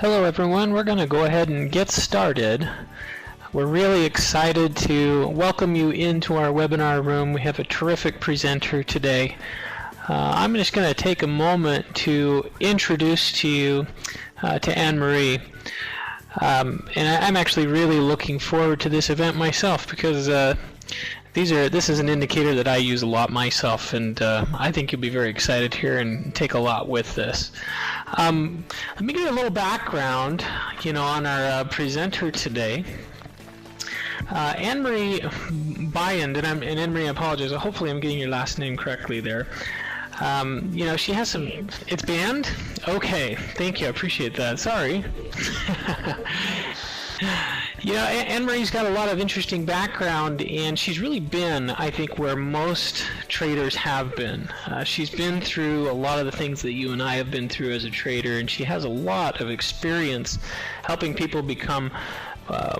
Hello everyone, we're going to go ahead and get started. We're really excited to welcome you into our webinar room. We have a terrific presenter today. I'm just going to take a moment to introduce to you to Anne-Marie. And I'm actually really looking forward to this event myself because this is an indicator that I use a lot myself, and I think you'll be very excited here and take a lot with this. Let me give you a little background, on our presenter today. Anne-Marie Byand, and Anne-Marie, I apologize. Hopefully, I'm getting your last name correctly there. She has some. It's Band? Okay, thank you. I appreciate that. Sorry. Anne-Marie's got a lot of interesting background, and she's really been, I think, where most traders have been. She's been through a lot of the things that you and I have been through as a trader, and she has a lot of experience helping people become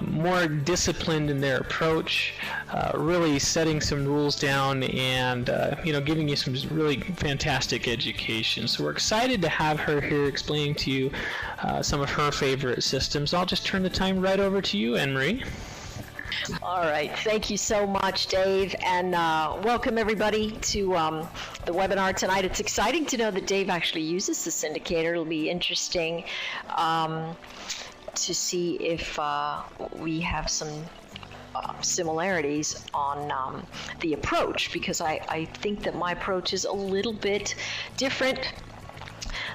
more disciplined in their approach, really setting some rules down, and giving you some really fantastic education. So we're excited to have her here explaining to you some of her favorite systems. I'll just turn the time right over to you, Anne-Marie. All right, thank you so much, Dave, and welcome everybody to the webinar tonight. It's exciting to know that Dave actually uses this indicator. It'll be interesting to see if we have some similarities on the approach, because I think that my approach is a little bit different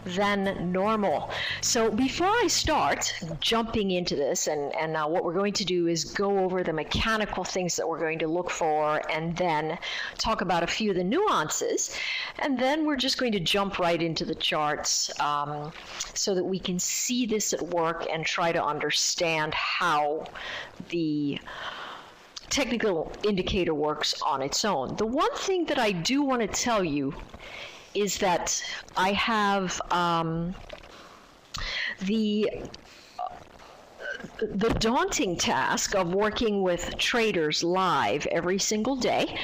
than normal. So before I start jumping into this, and what we're going to do is go over the mechanical things that we're going to look for, and then talk about a few of the nuances, and then we're just going to jump right into the charts so that we can see this at work and try to understand how the technical indicator works on its own. The one thing that I do want to tell you is that I have the daunting task of working with traders live every single day.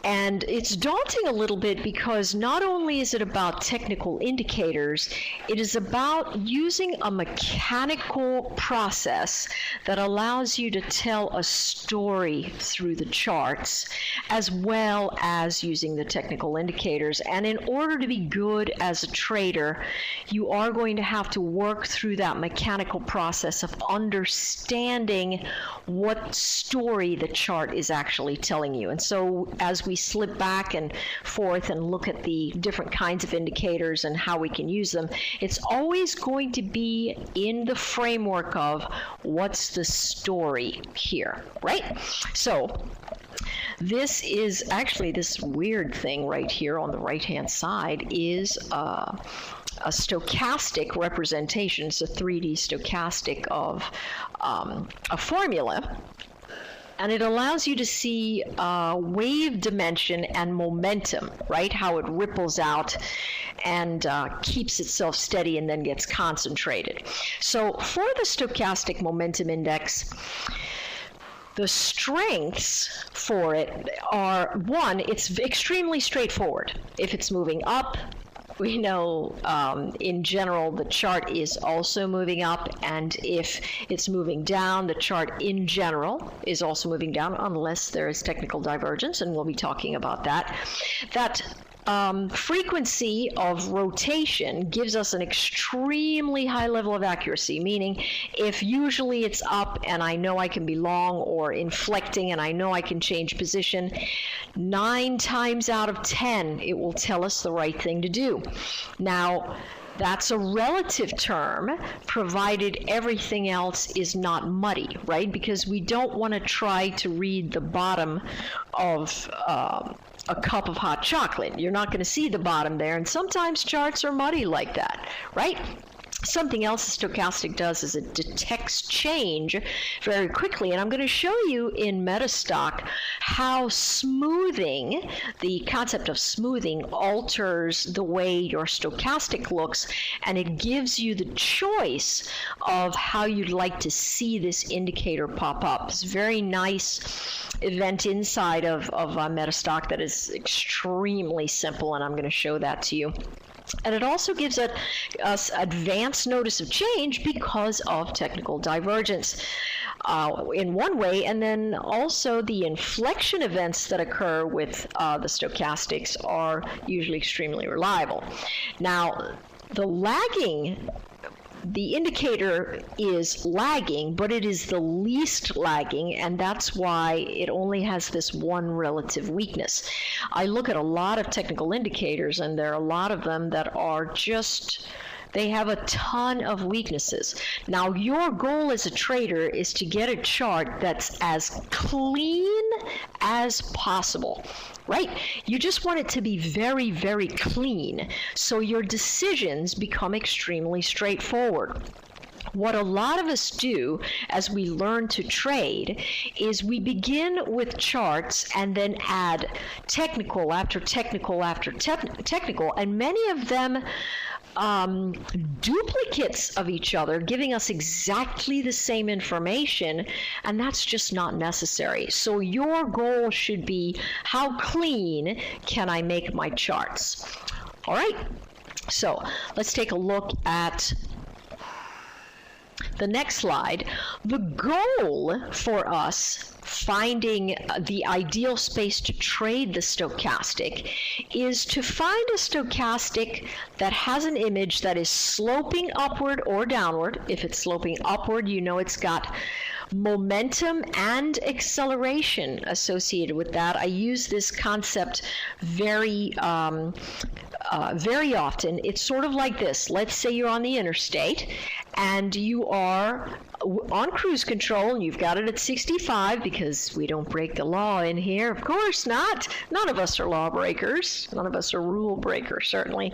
And it's daunting a little bit because not only is it about technical indicators, it is about using a mechanical process that allows you to tell a story through the charts, as well as using the technical indicators. And in order to be good as a trader, you are going to have to work through that mechanical process of understanding what story the chart is actually telling you. And so as we slip back and forth and look at the different kinds of indicators and how we can use them, it's always going to be in the framework of what's the story here, right? So this is actually, this weird thing right here on the right-hand side is a stochastic representation. It's a 3D stochastic of a formula. And it allows you to see wave dimension and momentum, right? How it ripples out and keeps itself steady and then gets concentrated. So for the stochastic momentum index, the strengths for it are, one, it's extremely straightforward. If it's moving up, we know in general the chart is also moving up, and if it's moving down, the chart in general is also moving down, unless there is technical divergence, and we'll be talking about that. That frequency of rotation gives us an extremely high level of accuracy, meaning if usually it's up and I know I can be long, or inflecting and I know I can change position, 9 times out of 10 it will tell us the right thing to do. Now, that's a relative term, provided everything else is not muddy, right? Because we don't want to try to read the bottom of a cup of hot chocolate. You're not going to see the bottom there, and sometimes charts are muddy like that, right? Something else the stochastic does is it detects change very quickly, and I'm going to show you in Metastock how smoothing, the concept of smoothing, alters the way your stochastic looks, and it gives you the choice of how you'd like to see this indicator pop up. It's a very nice event inside of Metastock that is extremely simple, and I'm going to show that to you. And it also gives us advance notice of change because of technical divergence in one way, and then also the inflection events that occur with the stochastics are usually extremely reliable. Now, the indicator is lagging, but it is the least lagging, and that's why it only has this one relative weakness. I look at a lot of technical indicators, and there are a lot of them that are just, they have a ton of weaknesses. Now, your goal as a trader is to get a chart that's as clean as possible, right? You just want it to be very, very clean, so your decisions become extremely straightforward. What a lot of us do as we learn to trade is we begin with charts and then add technical after technical after technical, and many of them duplicates of each other, giving us exactly the same information, and that's just not necessary. So your goal should be, how clean can I make my charts? All right, so let's take a look at the next slide. The goal for us finding the ideal space to trade the stochastic is to find a stochastic that has an image that is sloping upward or downward. If it's sloping upward, you know it's got momentum and acceleration associated with that. I use this concept very often. It's sort of like this. Let's say you're on the interstate and you are on cruise control and you've got it at 65, because we don't break the law in here. Of course not. None of us are lawbreakers. None of us are rule breakers, certainly.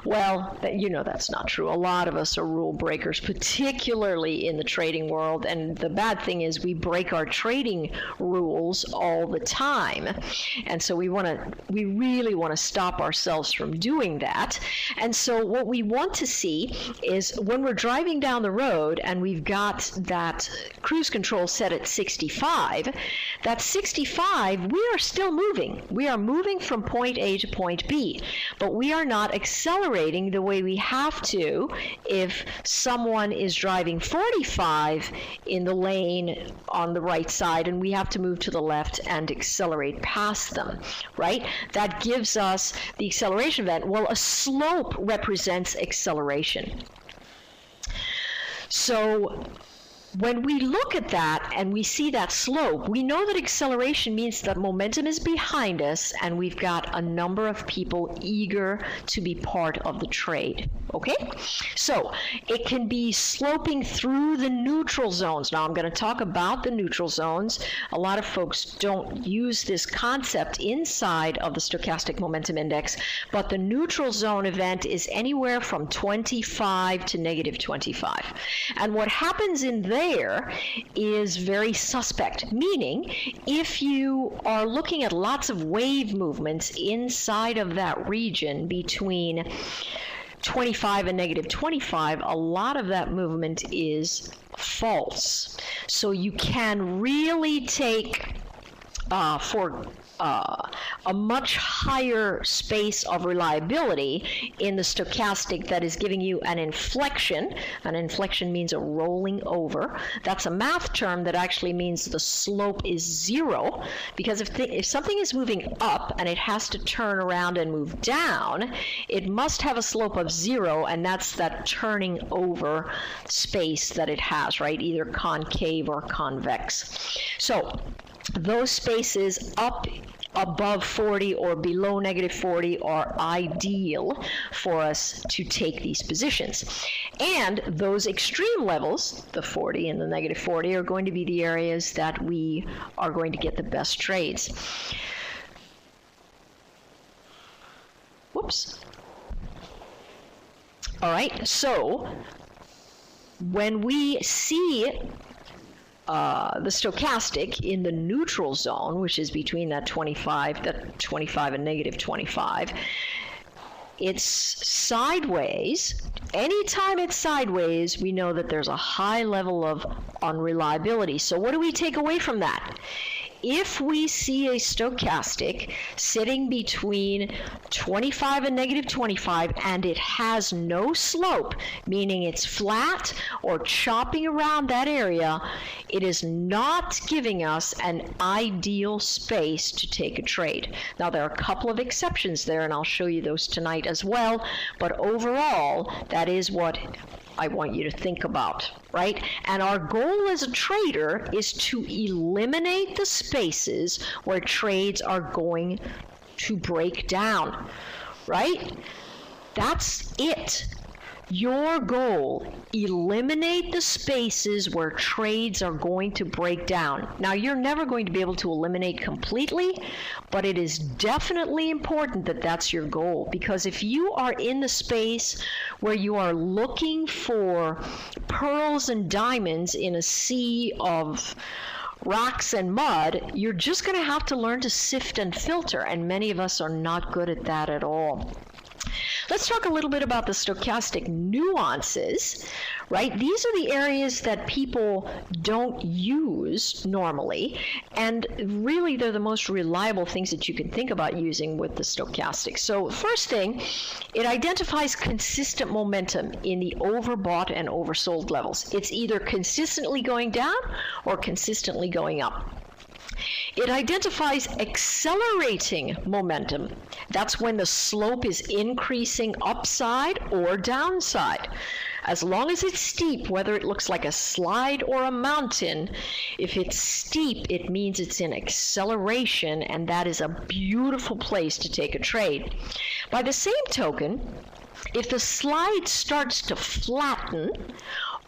Well, you know that's not true. A lot of us are rule breakers, particularly in the trading world. And the bad thing is we break our trading rules all the time. And so we really want to stop ourselves from doing that. And so what we want to see is when we're driving down the road and we've got that cruise control set at 65, that 65, we are still moving. We are moving from point A to point B, but we are not accelerating the way we have to if someone is driving 45 in the lane on the right side and we have to move to the left and accelerate past them, right? That gives us the acceleration event. Well, a slope represents acceleration. So when we look at that and we see that slope, we know that acceleration means that momentum is behind us and we've got a number of people eager to be part of the trade. Okay? So it can be sloping through the neutral zones. Now I'm going to talk about the neutral zones. A lot of folks don't use this concept inside of the stochastic momentum index, but the neutral zone event is anywhere from 25 to negative 25. And what happens in there is very suspect, meaning if you are looking at lots of wave movements inside of that region between 25 and negative 25, a lot of that movement is false. So you can really take for a much higher space of reliability in the stochastic that is giving you an inflection. An inflection means a rolling over. That's a math term that actually means the slope is zero, because if something is moving up and it has to turn around and move down, it must have a slope of zero, and that's that turning over space that it has, right? Either concave or convex. So those spaces up above 40 or below negative 40 are ideal for us to take these positions. And those extreme levels, the 40 and the negative 40, are going to be the areas that we are going to get the best trades. Whoops. All right, so when we see the stochastic in the neutral zone, which is between that 25 and negative 25, it's sideways. Anytime it's sideways, we know that there's a high level of unreliability. So what do we take away from that? if we see a stochastic sitting between 25 and negative 25 and it has no slope, meaning it's flat or chopping around that area, it is not giving us an ideal space to take a trade. Now, there are a couple of exceptions there, and I'll show you those tonight as well, but overall, that is what I want you to think about, right? And our goal as a trader is to eliminate the spaces where trades are going to break down, right? That's it. Your goal, eliminate the spaces where trades are going to break down. Now, you're never going to be able to eliminate completely, but it is definitely important that that's your goal, because if you are in the space where you are looking for pearls and diamonds in a sea of rocks and mud, you're just going to have to learn to sift and filter, and many of us are not good at that at all. Let's talk a little bit about the stochastic nuances, right? These are the areas that people don't use normally, and really they're the most reliable things that you can think about using with the stochastic. So first thing, it identifies consistent momentum in the overbought and oversold levels. It's either consistently going down or consistently going up. It identifies accelerating momentum. That's when the slope is increasing upside or downside. As long as it's steep, whether it looks like a slide or a mountain, if it's steep, it means it's in acceleration, and that is a beautiful place to take a trade. By the same token, if the slide starts to flatten,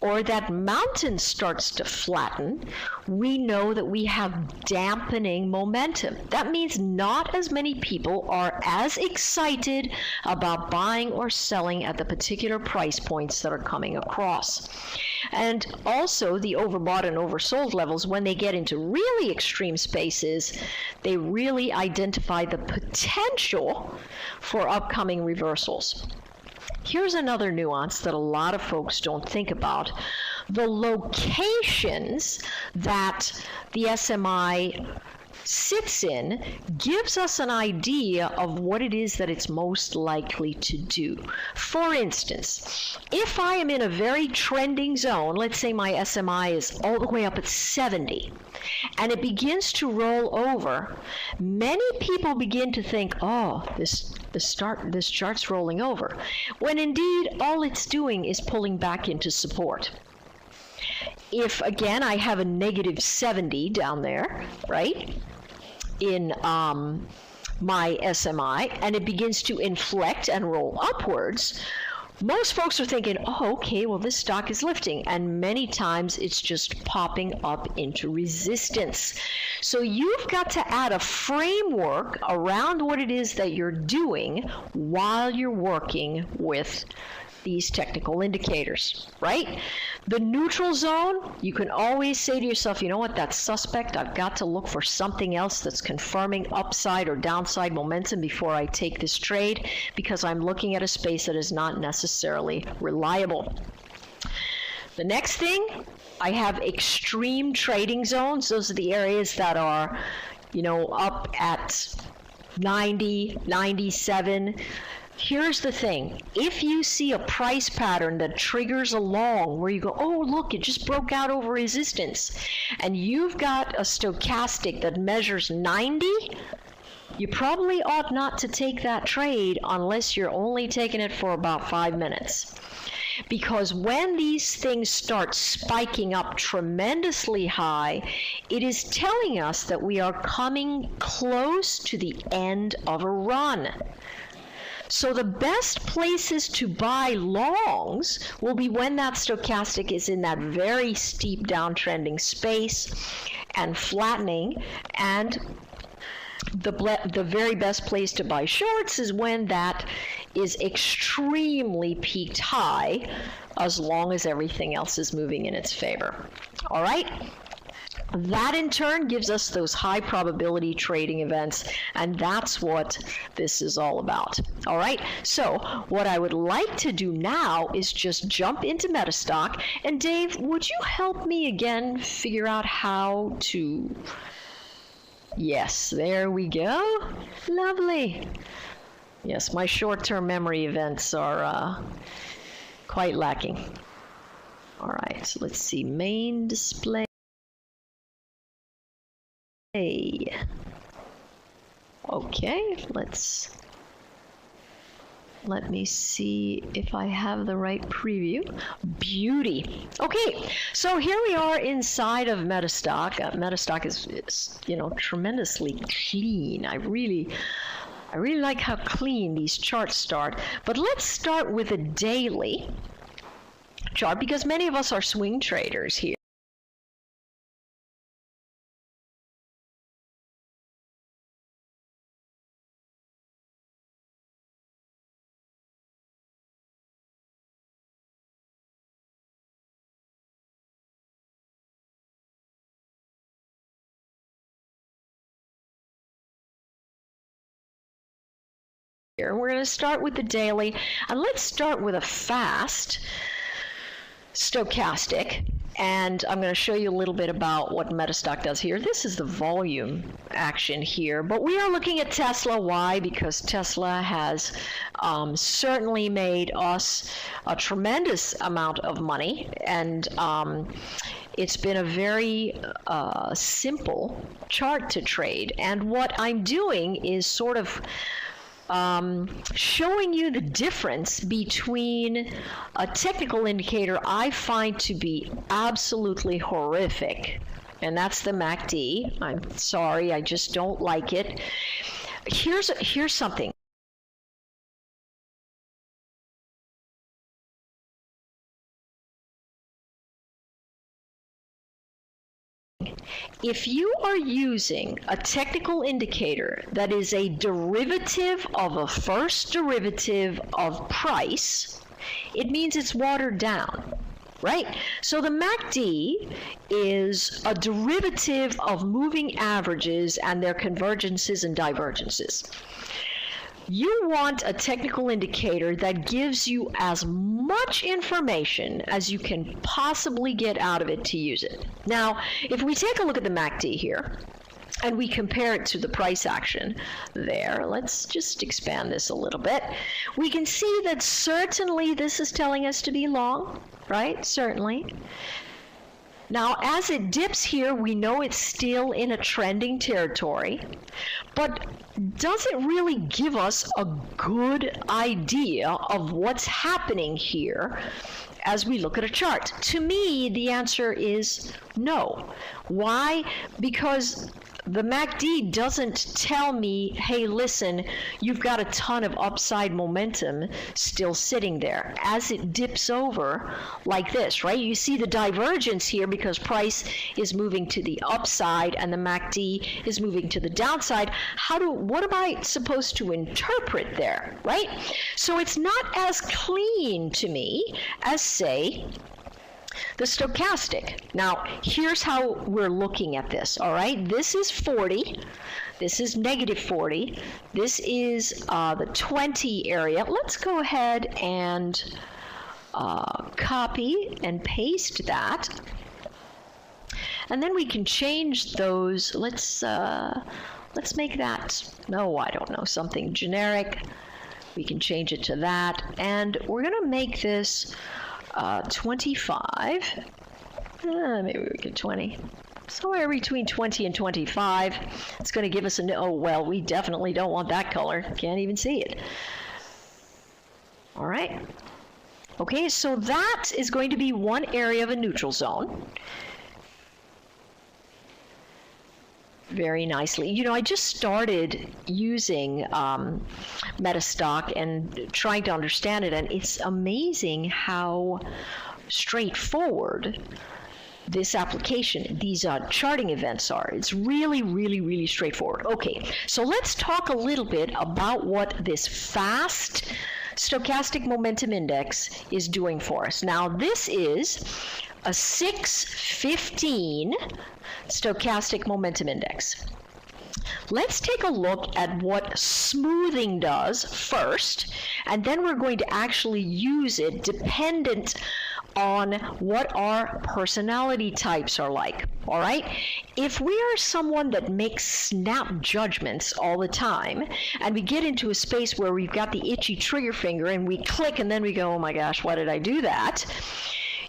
or that mountain starts to flatten, we know that we have dampening momentum. That means not as many people are as excited about buying or selling at the particular price points that are coming across. And also the overbought and oversold levels, when they get into really extreme spaces, they really identify the potential for upcoming reversals. Here's another nuance that a lot of folks don't think about. The locations that the SMI sits in gives us an idea of what it is that it's most likely to do. For instance, if I am in a very trending zone, let's say my SMI is all the way up at 70, and it begins to roll over, many people begin to think, oh, this chart's rolling over, when indeed all it's doing is pulling back into support. If, again, I have a negative 70 down there, right, in my SMI, and it begins to inflect and roll upwards, most folks are thinking, oh, okay, well, this stock is lifting, and many times it's just popping up into resistance. So you've got to add a framework around what it is that you're doing while you're working with these technical indicators, right? The neutral zone, you can always say to yourself, you know what, that's suspect. I've got to look for something else that's confirming upside or downside momentum before I take this trade, because I'm looking at a space that is not necessarily reliable. The next thing, I have extreme trading zones. Those are the areas that are, up at 90, 97. Here's the thing. If you see a price pattern that triggers along where you go, oh, look, it just broke out over resistance, and you've got a stochastic that measures 90, you probably ought not to take that trade unless you're only taking it for about 5 minutes. Because when these things start spiking up tremendously high, it is telling us that we are coming close to the end of a run. So the best places to buy longs will be when that stochastic is in that very steep downtrending space and flattening, and the very best place to buy shorts is when that is extremely peaked high, as long as everything else is moving in its favor. All right? That in turn gives us those high probability trading events, and that's what this is all about. All right, so what I would like to do now is just jump into Metastock, and Dave, would you help me again figure out how to Yes, there we go. Lovely. Yes, my short-term memory events are quite lacking. All right, so let's see, main display. Okay, let me see if I have the right preview. Beauty. Okay, so here we are inside of Metastock. Metastock is you know, tremendously clean. I really like how clean these charts start. But let's start with a daily chart because many of us are swing traders here. We're going to start with the daily, and let's start with a fast stochastic, and I'm going to show you a little bit about what Metastock does here. This is the volume action here, but we are looking at Tesla. Why? Because Tesla has certainly made us a tremendous amount of money, and it's been a very simple chart to trade. And what I'm doing is sort of showing you the difference between a technical indicator I find to be absolutely horrific, and that's the MACD. I'm sorry, I just don't like it. Here's something. If you are using a technical indicator that is a derivative of a first derivative of price, it means it's watered down, right? So the MACD is a derivative of moving averages and their convergences and divergences. You want a technical indicator that gives you as much information as you can possibly get out of it to use it. Now, if we take a look at the MACD here, and we compare it to the price action there, let's just expand this a little bit. We can see that certainly this is telling us to be long, right? Certainly. Now, as it dips here, we know it's still in a trending territory, but does it really give us a good idea of what's happening here as we look at a chart? To me, the answer is no. Why? Because the MACD doesn't tell me, hey, listen, you've got a ton of upside momentum still sitting there. As it dips over like this, right? You see the divergence here because price is moving to the upside and the MACD is moving to the downside. What am I supposed to interpret there, right? So it's not as clean to me as, say, the stochastic. Now, here's how we're looking at this, all right? This is 40. This is negative 40. This is the 20 area. Let's go ahead and copy and paste that. And then we can change those. Let's make that, no, I don't know, something generic. We can change it to that. And we're going to make this 25, maybe we get 20, somewhere between 20 and 25. It's going to give us oh, well, we definitely don't want that color. Can't even see it. All right. Okay, so that is going to be one area of a neutral zone. Very nicely. You know, I just started using Metastock and trying to understand it, and it's amazing how straightforward this application, these charting events are. It's really, really, really straightforward. Okay, so let's talk a little bit about what this fast stochastic momentum index is doing for us. Now, this is a 615 stochastic momentum index. Let's take a look at what smoothing does first, and then we're going to actually use it dependent on what our personality types are like, all right? If we are someone that makes snap judgments all the time, and we get into a space where we've got the itchy trigger finger and we click and then we go, oh my gosh, why did I do that?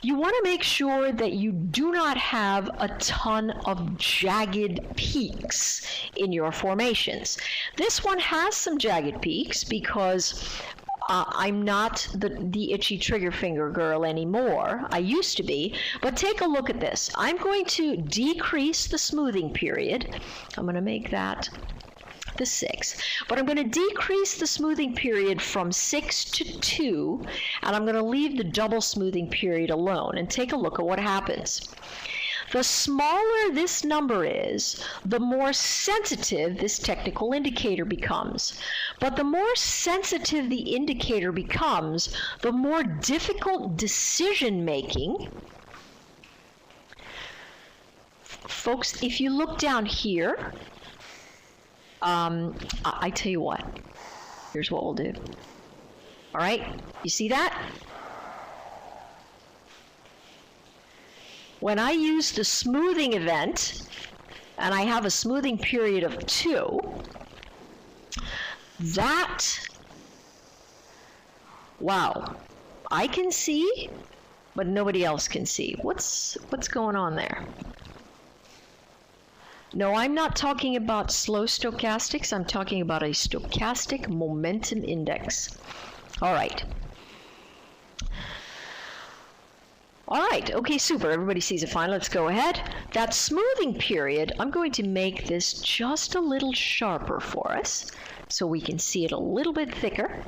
You want to make sure that you do not have a ton of jagged peaks in your formations. This one has some jagged peaks because I'm not the itchy trigger finger girl anymore. I used to be, but take a look at this. I'm going to decrease the smoothing period. I'm going to make that the 6, but I'm going to decrease the smoothing period from 6 to 2, and I'm going to leave the double smoothing period alone, and take a look at what happens. The smaller this number is, the more sensitive this technical indicator becomes. But the more sensitive the indicator becomes, the more difficult decision making. Folks, if you look down here, I tell you what, here's what we'll do. All right, you see that? When I use the smoothing event, and I have a smoothing period of 2, that, wow, I can see, but nobody else can see. What's going on there? No, I'm not talking about slow stochastics. I'm talking about a stochastic momentum index. All right. All right, okay, super. Everybody sees it fine. Let's go ahead. That smoothing period, I'm going to make this just a little sharper for us so we can see it a little bit thicker.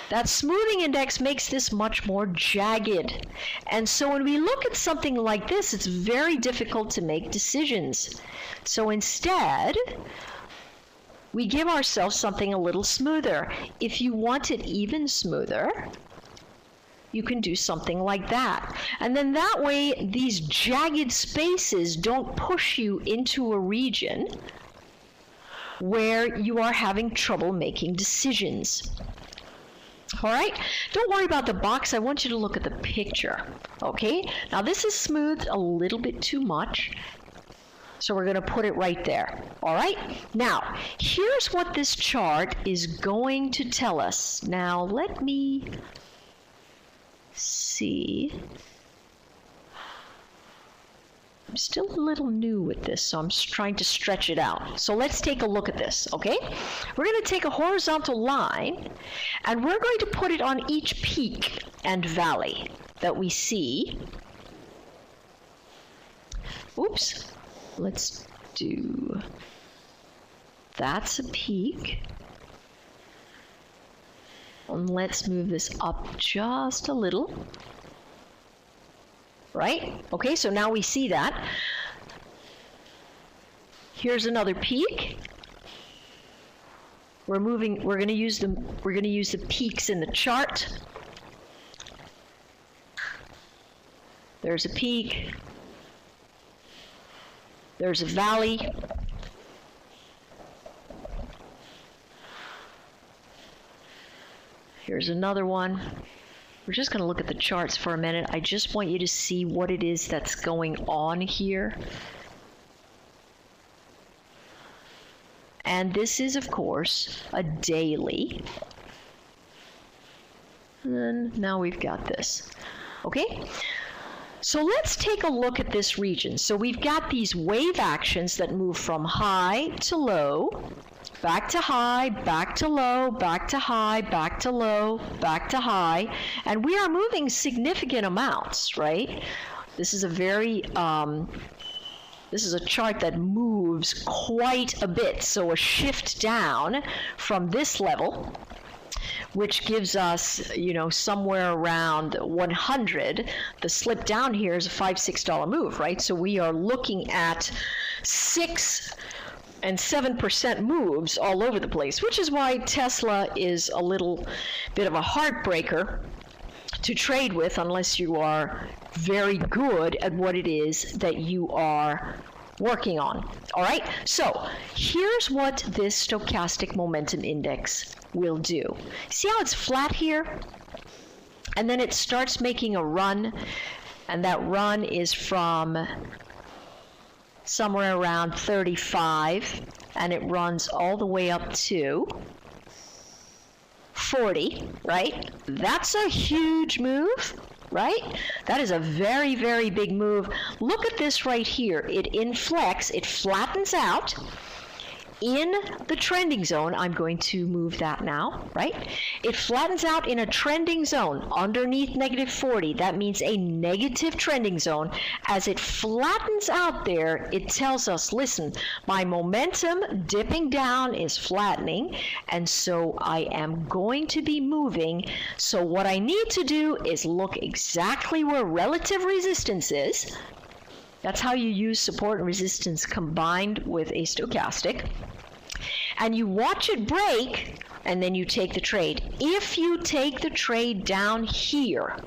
That smoothing index makes this much more jagged. And so when we look at something like this, it's very difficult to make decisions. So instead, we give ourselves something a little smoother. If you want it even smoother, you can do something like that. And then that way, these jagged spaces don't push you into a region where you are having trouble making decisions. All right, don't worry about the box. I want you to look at the picture, okay? Now this is smoothed a little bit too much, so we're going to put it right there, all right? Now, here's what this chart is going to tell us. Now, let me see. I'm still a little new with this, so I'm trying to stretch it out. So let's take a look at this, okay? We're going to take a horizontal line, and we're going to put it on each peak and valley that we see. Oops. Let's do, that's a peak. And let's move this up just a little. Right? Okay, so now we see that. Here's another peak. We're going to use the peaks in the chart. There's a peak. There's a valley. Here's another one. We're just going to look at the charts for a minute. I just want you to see what it is that's going on here. And this is, of course, a daily. And now we've got this. Okay? So let's take a look at this region. So we've got these wave actions that move from high to low, back to high, back to low, back to high, back to low, back to high, and we are moving significant amounts, right? This is a very, this is a chart that moves quite a bit, so a shift down from this level, which gives us, you know, somewhere around 100. The slip down here is a $5-6 move, right? So we are looking at 6 and 7% moves all over the place, which is why Tesla is a little bit of a heartbreaker to trade with unless you are very good at what it is that you are working on. All right, so here's what this stochastic momentum index will do. See how it's flat here? And then it starts making a run, and that run is from somewhere around 35, and it runs all the way up to 40, right? That's a huge move, right? That is a very, very big move. Look at this right here. It inflects, it flattens out in the trending zone. I'm going to move that now, right? It flattens out in a trending zone underneath negative 40. That means a negative trending zone. As it flattens out there, it tells us, listen, my momentum dipping down is flattening, and so I am going to be moving. So what I need to do is look exactly where relative resistance is. That's how you use support and resistance combined with a stochastic. And you watch it break, and then you take the trade. If you take the trade down here,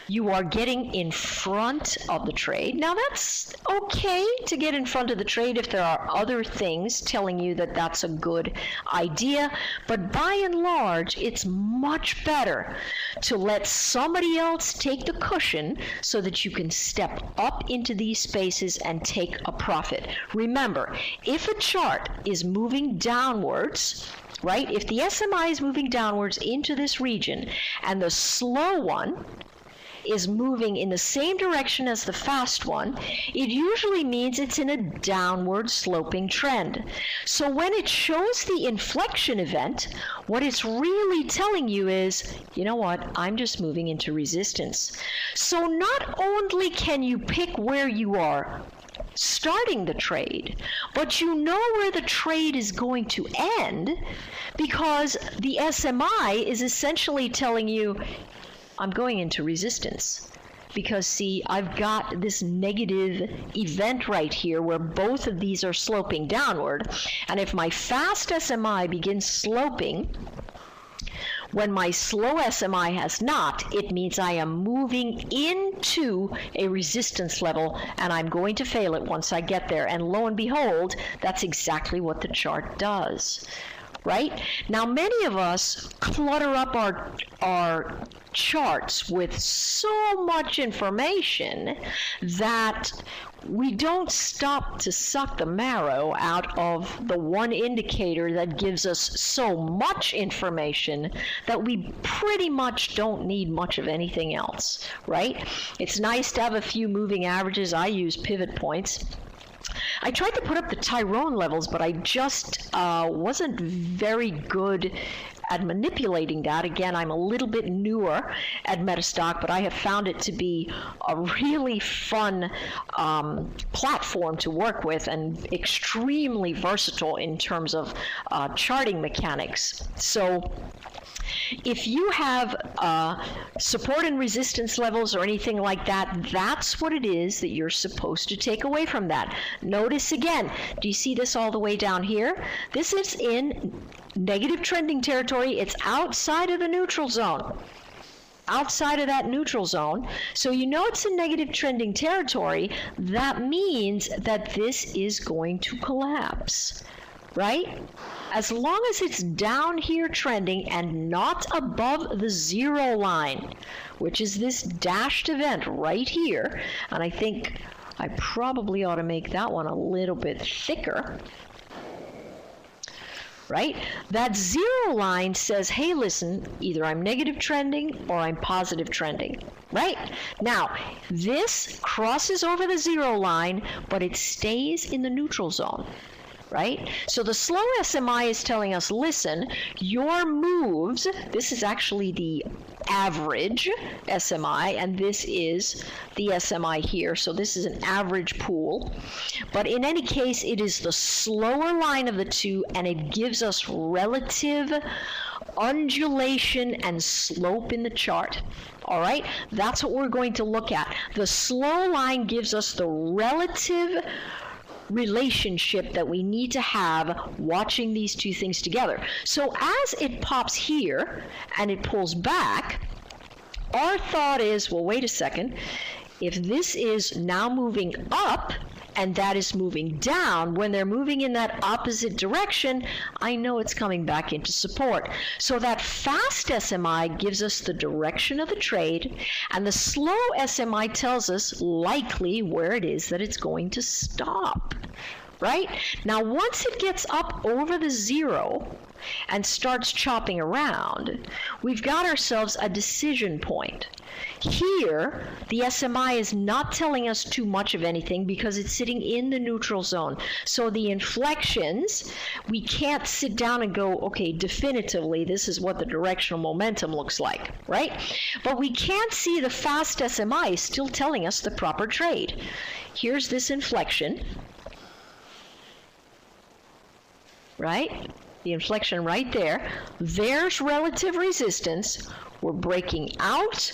you are getting in front of the trade. Now that's okay to get in front of the trade if there are other things telling you that that's a good idea, but by and large, it's much better to let somebody else take the cushion so that you can step up into these spaces and take a profit. Remember, if a chart is moving downwards, right, if the SMI is moving downwards into this region and the slow one is moving in the same direction as the fast one, it usually means it's in a downward sloping trend. So when it shows the inflection event, what it's really telling you is, you know what, I'm just moving into resistance. So not only can you pick where you are starting the trade, but you know where the trade is going to end, because the SMI is essentially telling you, I'm going into resistance. Because see, I've got this negative event right here where both of these are sloping downward, and if my fast SMI begins sloping when my slow SMI has not, it means I am moving into a resistance level, and I'm going to fail it once I get there. And lo and behold, that's exactly what the chart does. Right? Now, many of us clutter up our charts with so much information that we don't stop to suck the marrow out of the one indicator that gives us so much information that we pretty much don't need much of anything else, right? It's nice to have a few moving averages. I use pivot points. I tried to put up the Tyrone levels, but I just wasn't very good at manipulating that. Again, I'm a little bit newer at Metastock, but I have found it to be a really fun platform to work with and extremely versatile in terms of charting mechanics. So if you have support and resistance levels or anything like that, that's what it is that you're supposed to take away from that. Notice again, do you see this all the way down here? This is in negative trending territory. It's outside of the neutral zone. Outside of that neutral zone. So you know it's in negative trending territory. That means that this is going to collapse, right? As long as it's down here trending and not above the zero line, which is this dashed event right here, and I think I probably ought to make that one a little bit thicker, right? That zero line says, hey, listen, either I'm negative trending or I'm positive trending, right? Now, this crosses over the zero line, but it stays in the neutral zone. Right? So the slow SMI is telling us, listen, your moves, this is actually the average SMI, and this is the SMI here. So this is an average pool. But in any case, it is the slower line of the two, and it gives us relative undulation and slope in the chart. All right? That's what we're going to look at. The slow line gives us the relative relationship that we need to have watching these two things together. So as it pops here and it pulls back, our thought is, well, wait a second, if this is now moving up and that is moving down, when they're moving in that opposite direction, I know it's coming back into support. So that fast SMI gives us the direction of the trade, and the slow SMI tells us likely where it is that it's going to stop, right? Now, once it gets up over the zero and starts chopping around, we've got ourselves a decision point. Here, the SMI is not telling us too much of anything because it's sitting in the neutral zone. So the inflections, we can't sit down and go, okay, definitively, this is what the directional momentum looks like, right? But we can't see the fast SMI is still telling us the proper trade. Here's this inflection, right? The inflection right there. There's relative resistance. We're breaking out,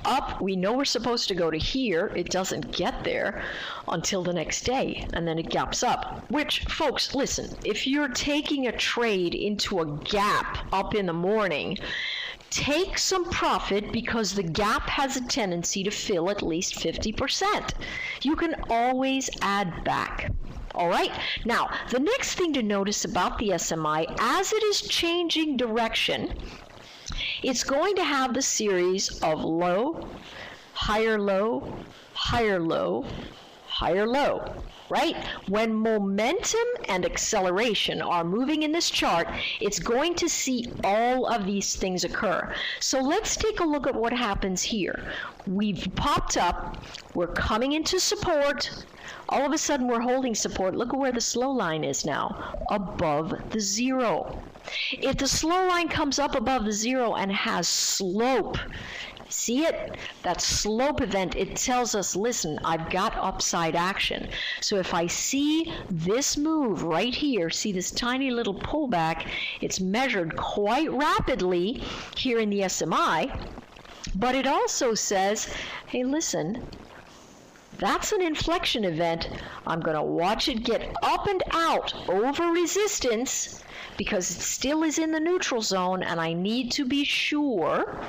up. We know we're supposed to go to here. It doesn't get there until the next day, and then it gaps up. Which, folks, listen, if you're taking a trade into a gap up in the morning, take some profit because the gap has a tendency to fill at least 50%. You can always add back. All right, now the next thing to notice about the SMI, as it is changing direction, it's going to have the series of low, higher low, higher low, higher low, right? When momentum and acceleration are moving in this chart, it's going to see all of these things occur. So let's take a look at what happens here. We've popped up, we're coming into support. All of a sudden we're holding support. Look at where the slow line is now, above the zero. If the slow line comes up above the zero and has slope, see it? That slope event, it tells us, listen, I've got upside action. So if I see this move right here, see this tiny little pullback, it's measured quite rapidly here in the SMI, but it also says, hey, listen, that's an inflection event. I'm going to watch it get up and out over resistance because it still is in the neutral zone, and I need to be sure,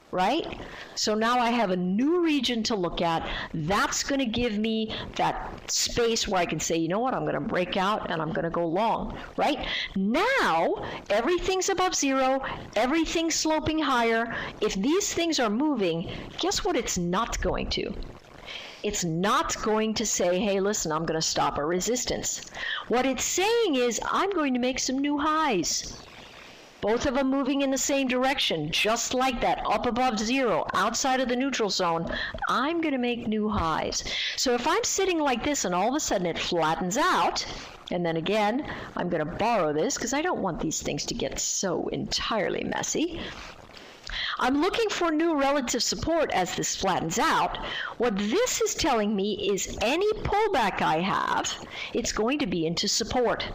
right? So now I have a new region to look at. That's going to give me that space where I can say, you know what, I'm going to break out and I'm going to go long, right? Now, everything's above zero, everything's sloping higher. If these things are moving, guess what it's not going to? It's not going to say, hey, listen, I'm going to stop a resistance. What it's saying is, I'm going to make some new highs. Both of them moving in the same direction, just like that, up above zero, outside of the neutral zone, I'm going to make new highs. So if I'm sitting like this and all of a sudden it flattens out, and then again, I'm going to borrow this because I don't want these things to get so entirely messy. I'm looking for new relative support as this flattens out. What this is telling me is any pullback I have, it's going to be into support.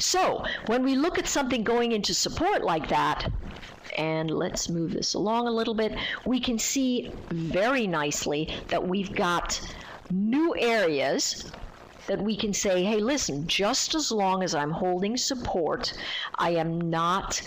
So when we look at something going into support like that, and let's move this along a little bit, we can see very nicely that we've got new areas that we can say, hey, listen, just as long as I'm holding support, I am not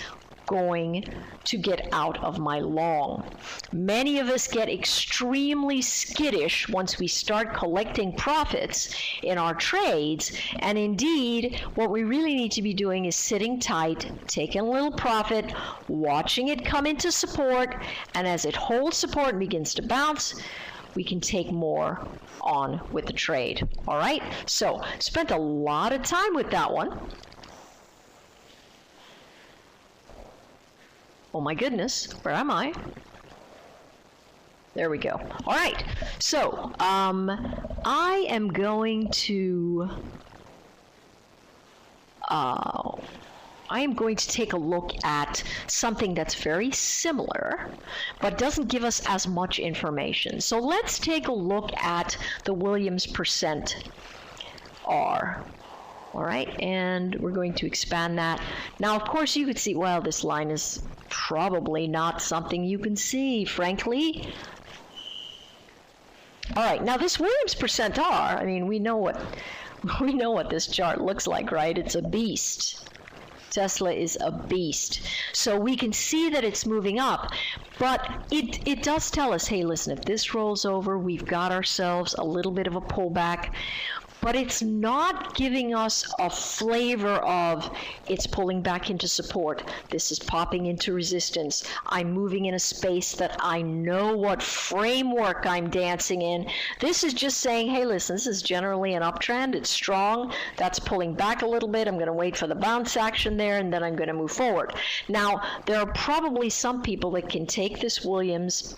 going to get out of my long. Many of us get extremely skittish once we start collecting profits in our trades, and indeed, what we really need to be doing is sitting tight, taking a little profit, watching it come into support, and as it holds support and begins to bounce, we can take more on with the trade. All right, so spent a lot of time with that one. Oh my goodness, where am I? There we go. All right, so I am going to take a look at something that's very similar, but doesn't give us as much information. So let's take a look at the Williams percent R. All right, and we're going to expand that. Now, of course, you could see, well, this line is probably not something you can see, frankly. All right, now this Williams percent R, I mean, we know what this chart looks like, right? It's a beast. Tesla is a beast. So we can see that it's moving up, but it does tell us, hey, listen, if this rolls over, we've got ourselves a little bit of a pullback. But it's not giving us a flavor of it's pulling back into support. This is popping into resistance. I'm moving in a space that I know what framework I'm dancing in. This is just saying, hey, listen, this is generally an uptrend. It's strong. That's pulling back a little bit. I'm going to wait for the bounce action there, and then I'm going to move forward. Now, there are probably some people that can take this Williams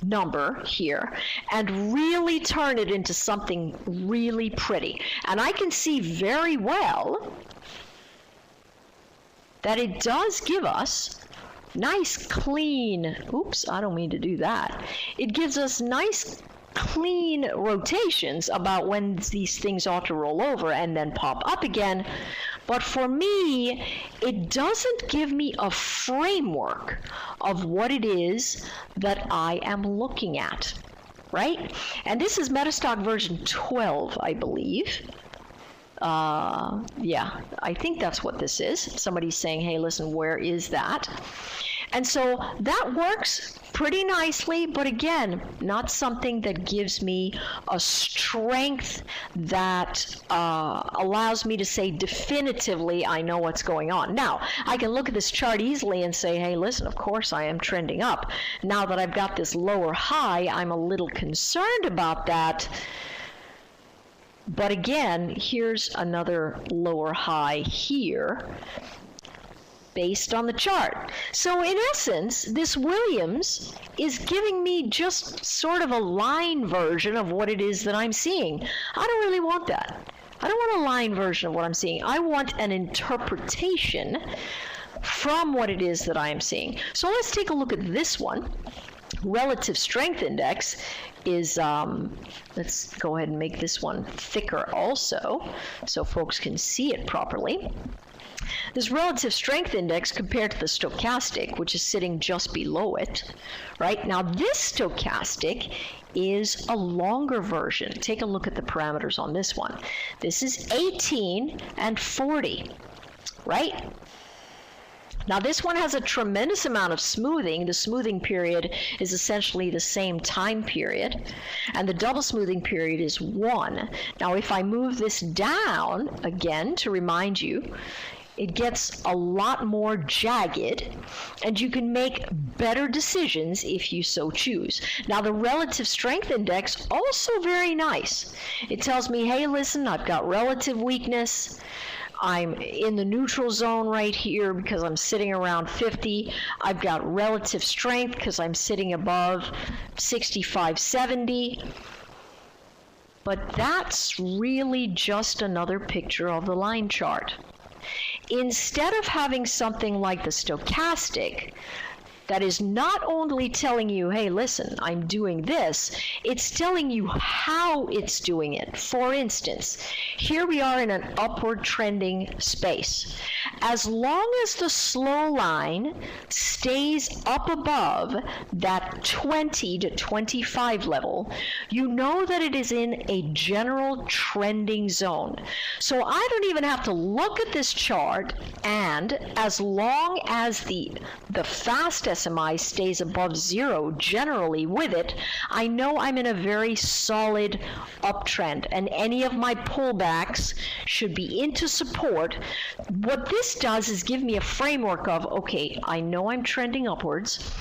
number here and really turn it into something really pretty. And I can see very well that it does give us nice clean, oops, I don't mean to do that. It gives us nice clean rotations about when these things ought to roll over and then pop up again. But for me, it doesn't give me a framework of what it is that I am looking at, right? And this is Metastock version 12, I believe. Yeah, I think that's what this is. Somebody's saying, hey, listen, where is that? And so that works pretty nicely, but again, not something that gives me a strength that allows me to say definitively I know what's going on. Now, I can look at this chart easily and say, hey, listen, of course I am trending up. Now that I've got this lower high, I'm a little concerned about that. But again, here's another lower high here, based on the chart. So in essence, this Williams is giving me just sort of a line version of what it is that I'm seeing. I don't really want that. I don't want a line version of what I'm seeing. I want an interpretation from what it is that I am seeing. So let's take a look at this one. Relative strength index is, let's go ahead and make this one thicker also so folks can see it properly. This relative strength index compared to the stochastic, which is sitting just below it, right? Now this stochastic is a longer version. Take a look at the parameters on this one. This is 18 and 40, right? Now this one has a tremendous amount of smoothing. The smoothing period is essentially the same time period, and the double smoothing period is 1. Now if I move this down, again, to remind you, it gets a lot more jagged, and you can make better decisions if you so choose. Now the relative strength index, also very nice. It tells me, hey, listen, I've got relative weakness. I'm in the neutral zone right here because I'm sitting around 50. I've got relative strength because I'm sitting above 65, 70. But that's really just another picture of the line chart. Instead of having something like the stochastic that is not only telling you, hey, listen, I'm doing this, it's telling you how it's doing it. For instance, here we are in an upward trending space. As long as the slow line stays up above that 20 to 25 level, you know that it is in a general trending zone. So I don't even have to look at this chart, and as long as the fast SMI stays above 0 generally with it, I know I'm in a very solid uptrend, and any of my pullbacks should be into support. What this does is give me a framework of, okay, I know I'm trending upwards.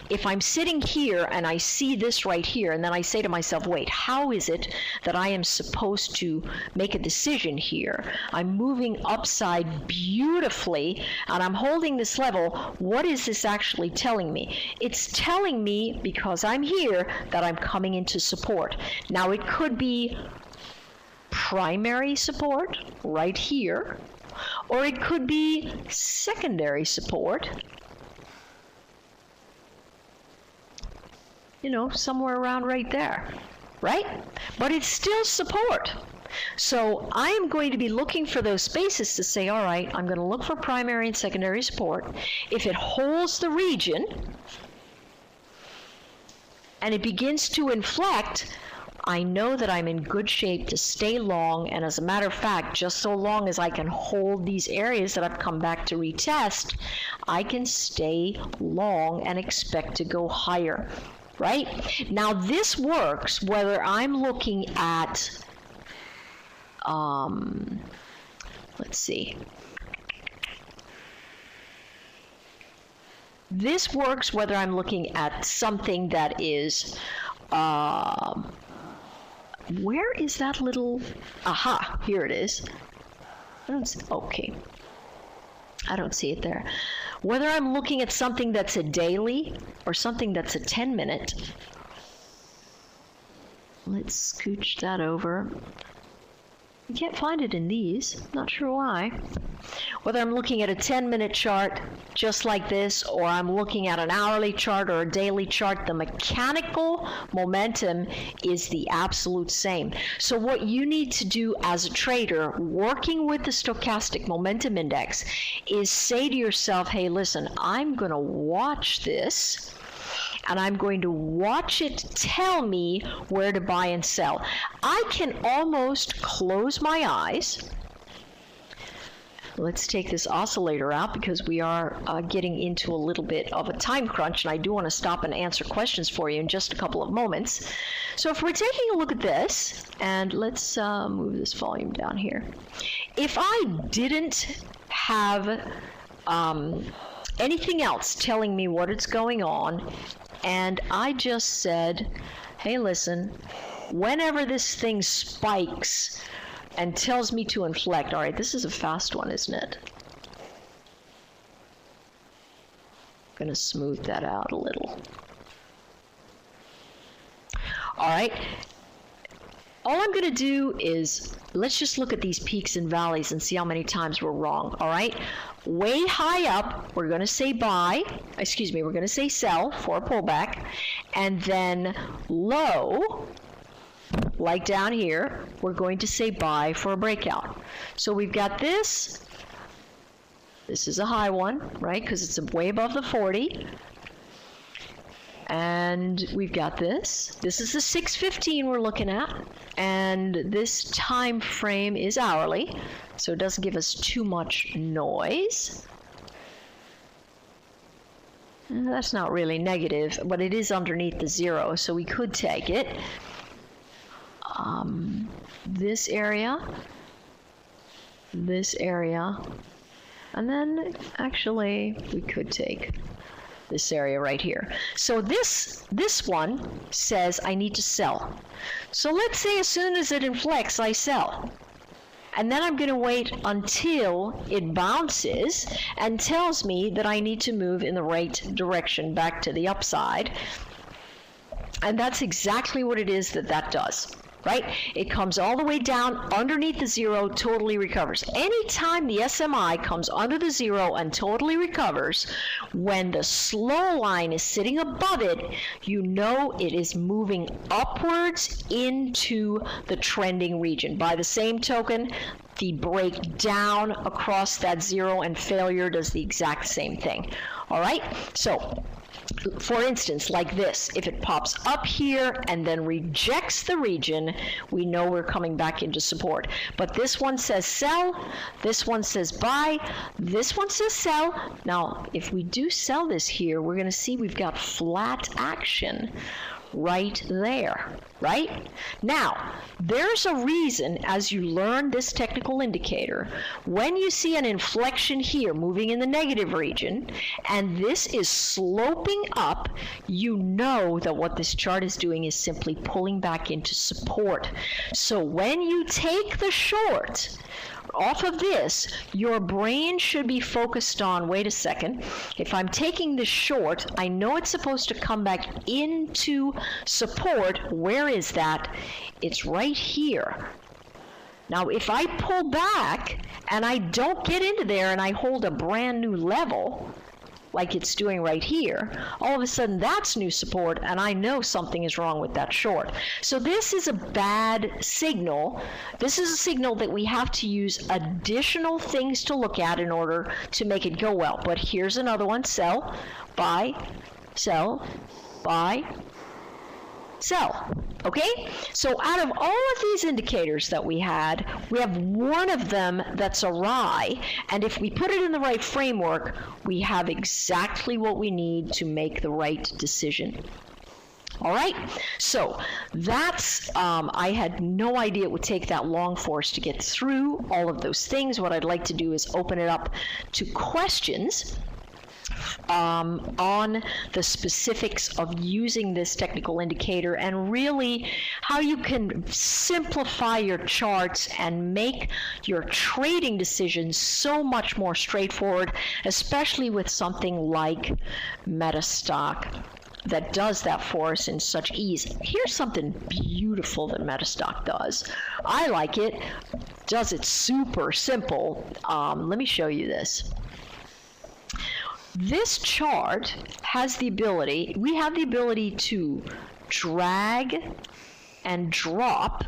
If I'm sitting here and I see this right here, and then I say to myself, wait, how is it that I am supposed to make a decision here? I'm moving upside beautifully, and I'm holding this level. What is this actually telling me? It's telling me, because I'm here, that I'm coming into support. Now, it could be primary support right here, or it could be secondary support, you know, somewhere around right there, right? But it's still support. So I am going to be looking for those spaces to say, all right, I'm going to look for primary and secondary support. If it holds the region and it begins to inflect, I know that I'm in good shape to stay long, and as a matter of fact, just so long as I can hold these areas that I've come back to retest, I can stay long and expect to go higher, right? Now this works whether I'm looking at, let's see. This works whether I'm looking at something that is, where is that little, aha, here it is. I don't see, okay. I don't see it there. Whether I'm looking at something that's a daily or something that's a 10-minute. Let's scooch that over. You can't find it in these, not sure why. Whether I'm looking at a 10-minute chart just like this, or I'm looking at an hourly chart or a daily chart, the mechanical momentum is the absolute same. So what you need to do as a trader working with the stochastic momentum index is say to yourself, hey, listen, I'm going to watch this, and I'm going to watch it tell me where to buy and sell. I can almost close my eyes. Let's take this oscillator out because we are getting into a little bit of a time crunch, and I do want to stop and answer questions for you in just a couple of moments. So if we're taking a look at this, and let's move this volume down here. If I didn't have anything else telling me what is going on, and I just said, hey, listen, whenever this thing spikes and tells me to inflect, all right, this is a fast one, isn't it? I'm going to smooth that out a little. All right. All I'm going to do is, let's just look at these peaks and valleys and see how many times we're wrong, all right? Way high up, we're going to say buy, we're going to say sell for a pullback, and then low, like down here, we're going to say buy for a breakout. So we've got this. This is a high one, right, because it's way above the 40. And we've got this. This is the 615 we're looking at. And this time frame is hourly, so it doesn't give us too much noise. And that's not really negative, but it is underneath the 0, so we could take it. This area, and then actually we could take this area right here. So this one says I need to sell. So let's say as soon as it inflects, I sell. And then I'm going to wait until it bounces and tells me that I need to move in the right direction back to the upside. And that's exactly what it is that does. Right? It comes all the way down underneath the 0, totally recovers. Anytime the SMI comes under the 0 and totally recovers, when the slow line is sitting above it, you know it is moving upwards into the trending region. By the same token, the breakdown across that 0 and failure does the exact same thing. All right? So, for instance, like this, if it pops up here and then rejects the region, we know we're coming back into support. But this one says sell, this one says buy, this one says sell. Now, if we do sell this here, we're going to see we've got flat action right there, right? Now, there's a reason as you learn this technical indicator, when you see an inflection here moving in the negative region, and this is sloping up, you know that what this chart is doing is simply pulling back into support. So when you take the short off of this, your brain should be focused on, wait a second, if I'm taking this short, I know it's supposed to come back into support. Where is that? It's right here. Now, if I pull back and I don't get into there and I hold a brand new level, like it's doing right here, all of a sudden that's new support, and I know something is wrong with that short. So this is a bad signal. This is a signal that we have to use additional things to look at in order to make it go well. But here's another one: sell, buy, sell. Okay, so out of all of these indicators that we have one of them that's awry, and if we put it in the right framework, we have exactly what we need to make the right decision. All right, so that's, I had no idea it would take that long for us to get through all of those things. What I'd like to do is open it up to questions on the specifics of using this technical indicator and really how you can simplify your charts and make your trading decisions so much more straightforward, especially with something like Metastock that does that for us in such ease. Here's something beautiful that Metastock does. I like it. Does it super simple. Let me show you this. This chart has the ability, we have the ability to drag and drop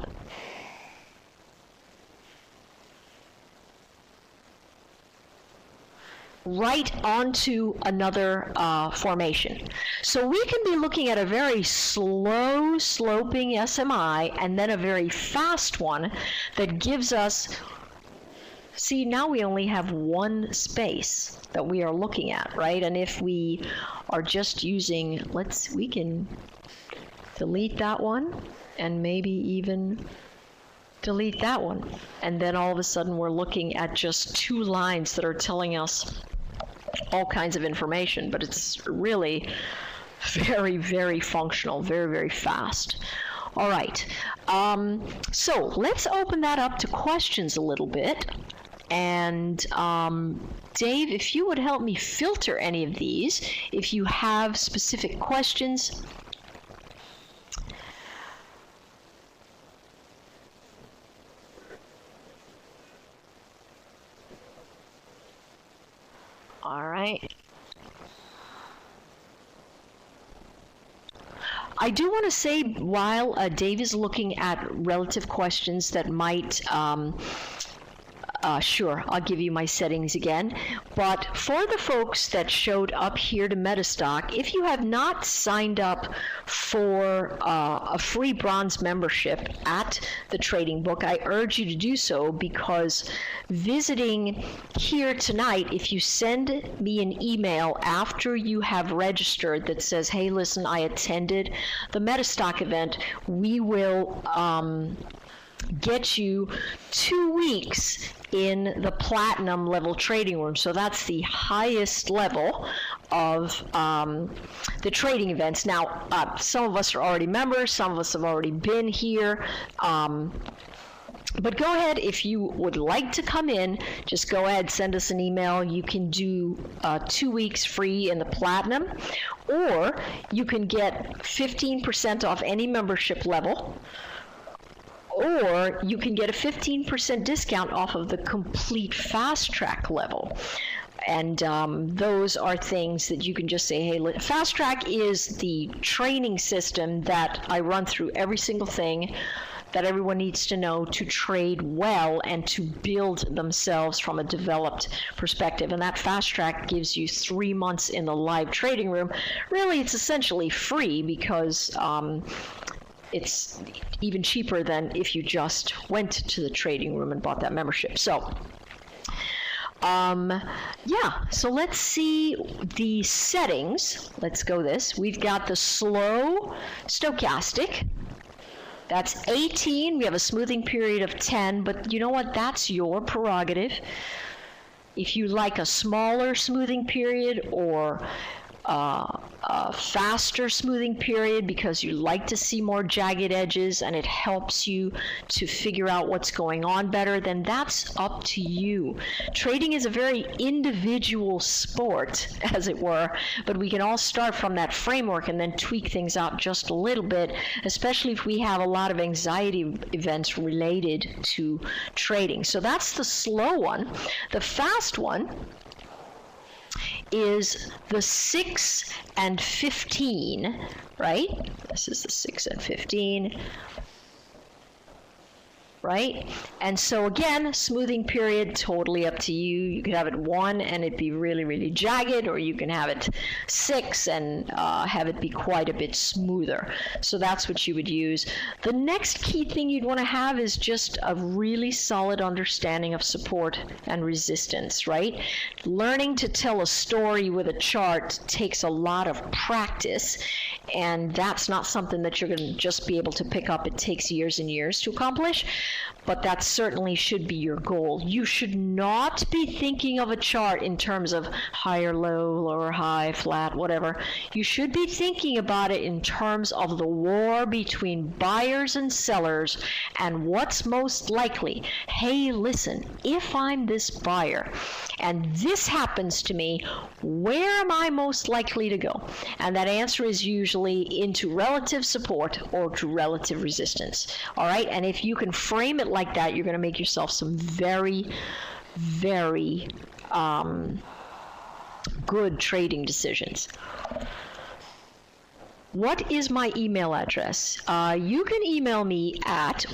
right onto another formation. So we can be looking at a very slow sloping SMI and then a very fast one that gives us, see, now we only have one space that we are looking at, right? And if we are just using, we can delete that one and maybe even delete that one. And then all of a sudden we're looking at just two lines that are telling us all kinds of information, but it's really very, very functional, very, very fast. All right, so let's open that up to questions a little bit. And Dave, if you would help me filter any of these, if you have specific questions. All right. I do want to say, while Dave is looking at relative questions that might sure, I'll give you my settings again. But for the folks that showed up here to Metastock, if you have not signed up for a free bronze membership at the Trading Book, I urge you to do so, because visiting here tonight, if you send me an email after you have registered that says, hey, listen, I attended the Metastock event, we will get you 2 weeks in the platinum level trading room. So that's the highest level of the trading events. Now, some of us are already members, some of us have already been here. But go ahead, if you would like to come in, just go ahead, send us an email. You can do 2 weeks free in the platinum, or you can get 15% off any membership level, or you can get a 15% discount off of the complete fast track level. And those are things that you can just say, hey, fast track is the training system that I run through every single thing that everyone needs to know to trade well and to build themselves from a developed perspective. And that fast track gives you 3 months in the live trading room. Really, it's essentially free, because it's even cheaper than if you just went to the trading room and bought that membership. So yeah, so let's see the settings. Let's go this. We've got the slow stochastic. That's 18. We have a smoothing period of 10, but you know what? That's your prerogative. If you like a smaller smoothing period or a faster smoothing period because you like to see more jagged edges and it helps you to figure out what's going on better, then that's up to you. Trading is a very individual sport, as it were, but we can all start from that framework and then tweak things out just a little bit, especially if we have a lot of anxiety events related to trading. So that's the slow one. The fast one is the 6 and 15, right? This is the 6 and 15. right? And so again, smoothing period, totally up to you. You could have it 1 and it'd be really, really jagged, or you can have it 6 and have it be quite a bit smoother. So that's what you would use. The next key thing you'd want to have is just a really solid understanding of support and resistance, right? Learning to tell a story with a chart takes a lot of practice, and that's not something that you're going to just be able to pick up. It takes years and years to accomplish, but that certainly should be your goal. You should not be thinking of a chart in terms of high or low, lower, high, flat, whatever. You should be thinking about it in terms of the war between buyers and sellers and what's most likely. Hey, listen, if I'm this buyer and this happens to me, where am I most likely to go? And that answer is usually into relative support or to relative resistance. All right, and if you can frame it like that, you're going to make yourself some very, very good trading decisions. What is my email address? You can email me at,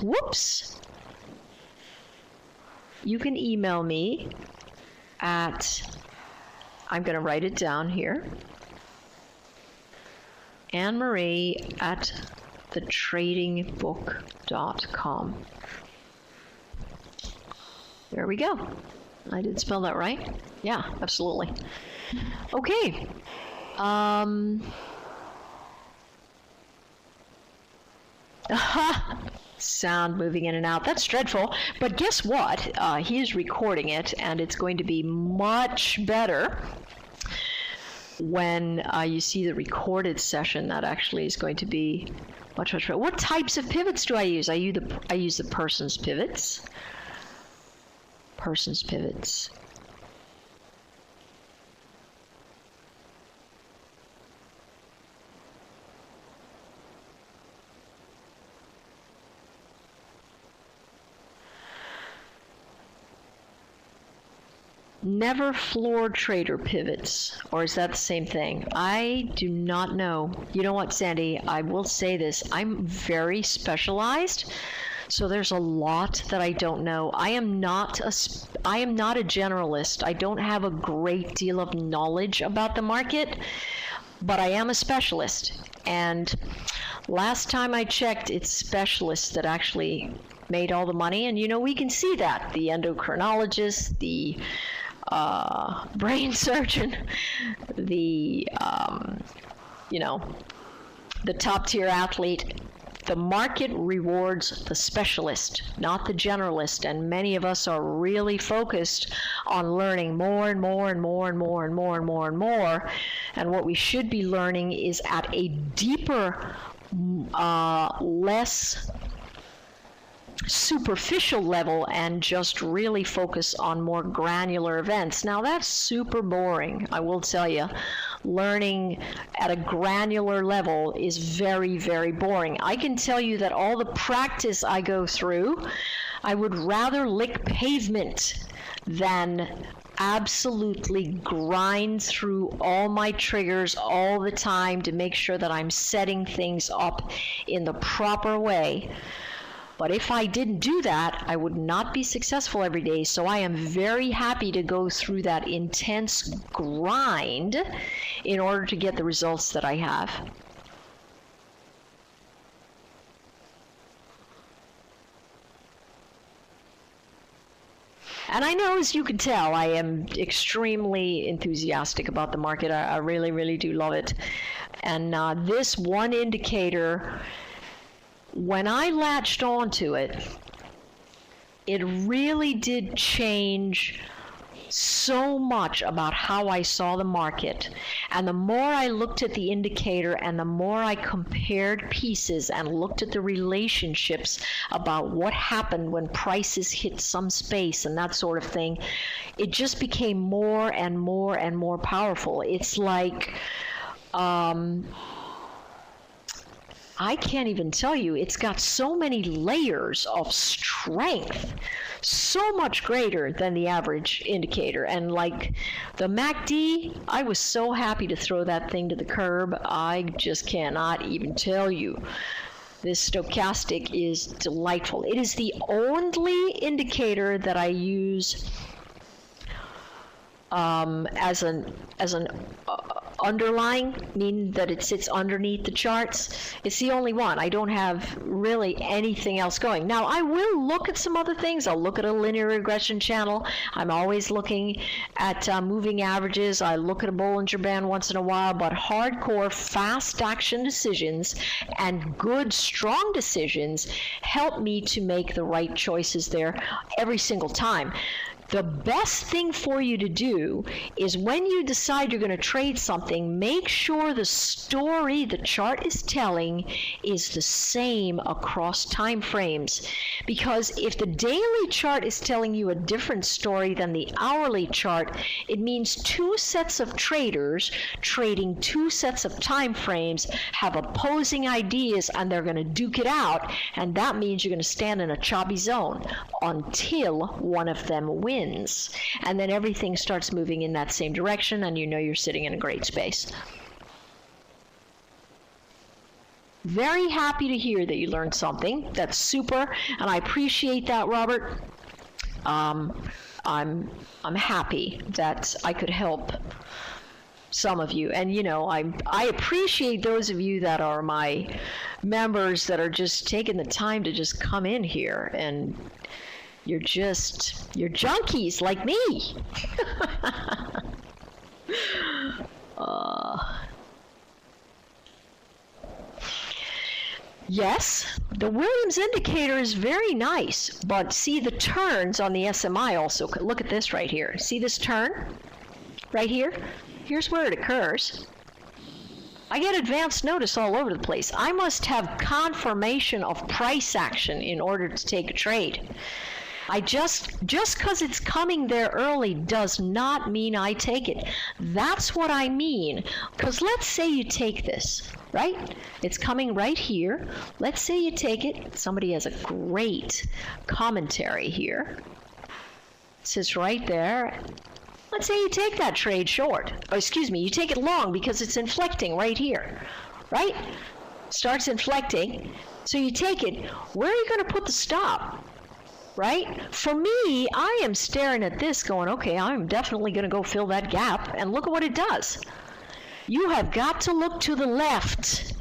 you can email me at, I'm going to write it down here, Anne-Marie at thetradingbook.com. There we go. I did spell that right? Yeah, absolutely. Okay. Sound moving in and out. That's dreadful. But guess what? He is recording it, and it's going to be much better when you see the recorded session. That actually is going to be much better. What types of pivots do I use? I use the person's pivots. Person's pivots. Never floor trader pivots, or is that the same thing? I do not know. You know what, Sandy? I will say this. I'm very specialized, so there's a lot that I don't know. I am not a generalist. I don't have a great deal of knowledge about the market, but I am a specialist. And last time I checked, it's specialists that actually made all the money. And you know, we can see that. The endocrinologist, the brain surgeon, the the top tier athlete. The market rewards the specialist, not the generalist, and many of us are really focused on learning more and more and more and more and more and more and more. And what we should be learning is at a deeper, less superficial level, and just really focus on more granular events. Now that's super boring, I will tell you. Learning at a granular level is very, very boring. I can tell you that all the practice I go through, I would rather lick pavement than absolutely grind through all my triggers all the time to make sure that I'm setting things up in the proper way. But if I didn't do that, I would not be successful every day. So I am very happy to go through that intense grind in order to get the results that I have. And I know, as you can tell, I am extremely enthusiastic about the market. I really, really do love it. And this one indicator, when I latched onto it, it really did change so much about how I saw the market. And the more I looked at the indicator and the more I compared pieces and looked at the relationships about what happened when prices hit some space and that sort of thing, it just became more and more and more powerful. It's like, I can't even tell you, it's got so many layers of strength, so much greater than the average indicator. And like the MACD, I was so happy to throw that thing to the curb. I just cannot even tell you. This stochastic is delightful. It is the only indicator that I use as an underlying, meaning that it sits underneath the charts. It's the only one. I don't have really anything else going. Now, I will look at some other things. I'll look at a linear regression channel. I'm always looking at moving averages. I look at a Bollinger Band once in a while, but hardcore, fast action decisions and good, strong decisions help me to make the right choices there every single time. The best thing for you to do is when you decide you're going to trade something, make sure the story the chart is telling is the same across time frames. Because if the daily chart is telling you a different story than the hourly chart, it means two sets of traders trading two sets of time frames have opposing ideas and they're going to duke it out, and that means you're going to stand in a choppy zone until one of them wins. And then everything starts moving in that same direction, and you know you're sitting in a great space. Very happy to hear that you learned something. That's super, and I appreciate that, Robert. I'm happy that I could help some of you, and you know, I appreciate those of you that are my members that are just taking the time to just come in here, and you're junkies like me. Yes, the Williams indicator is very nice, but see the turns on the SMI also. Look at this right here. See this turn right here? Here's where it occurs. I get advance notice all over the place. I must have confirmation of price action in order to take a trade. I just because it's coming there early does not mean I take it. That's what I mean. Because let's say you take this, right? It's coming right here. Let's say you take it. Somebody has a great commentary here. It says right there. Let's say you take that trade short. Oh, excuse me, you take it long because it's inflecting right here, right? Starts inflecting. So you take it. Where are you going to put the stop? Right? For me, I am staring at this going, okay, I'm definitely going to go fill that gap, and look at what it does. You have got to look to the left